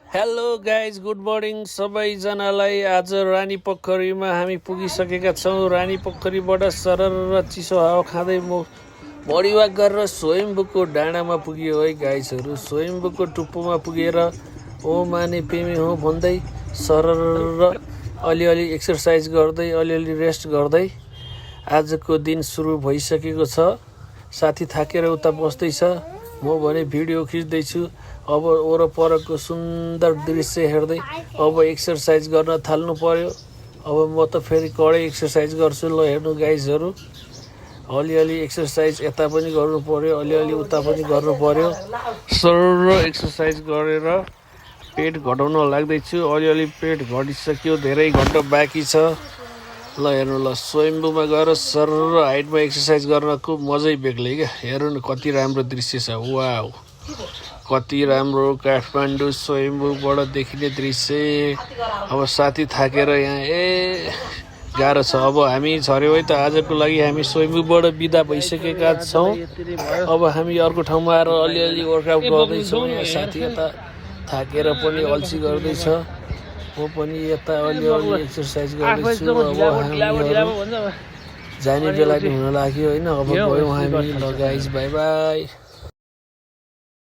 Hello guys good morning सबैजनालाई। आज रानी पोखरीमा हामी पुगिसकेका छौँ। रानी पोखरीबाट सरर र चिसो हावा खाँदै म बडी वाक गरेर स्वयम्भूको डाँडामा पुग्यो है गाइजहरू। स्वयम्भूको टुप्पोमा पुगेर ओ माने पेमे हो भन्दै सरर अलिअलि एक्सर्साइज गर्दै अलिअलि रेस्ट गर्दै आजको दिन सुरु भइसकेको छ। साथी थाकेर उता बस्दैछ, म भने भिडियो खिच्दैछु। अब वरपरको सुन्दर दृश्य हेर्दै अब एक्सर्साइज गर्न थाल्नु पर्यो। अब म त फेरि कडै एक्सर्साइज गर्छु। ल हेर्नु गाइजहरू, अलिअलि एक्सर्साइज यता पनि गर्नु पर्यो, अलिअलि उता पनि गर्नु पर्यो। सरर एक्सर्साइज गरेर पेट घटाउन लाग्दैछु। अलिअलि पेट घटिसक्यो, धेरै घट्न बाँकी छ। ल हेर्नु, ल स्वयम्भूमा गएर सरर हाइटमा एक्सर्साइज गर्नको मजै बेग्लै क्या। हेर्नु न कति राम्रो दृश्य छ। वाउ, कति राम्रो काठमाडौँ स्वयम्भूबाट देखिने दृश्य। अब साथी थाकेर यहाँ गाह्रो छ। अब हामी झऱ्यौँ है त। आजको लागि हामी स्वयम्भूबाट बिदा भइसकेका छौँ। अब हामी अर्को ठाउँमा आएर अलिअलि वर्कआउट गर्दैछौँ। यहाँ साथी यता थाकेर पनि अल्छी गर्दैछ, म पनि यता अलिअलि एक्सर्साइज गर्दैछु। अब हामीहरू जाने बेला नि हुन लाग्यो होइन। अब गयौँ हामी। ल गाइज, बाई बाई।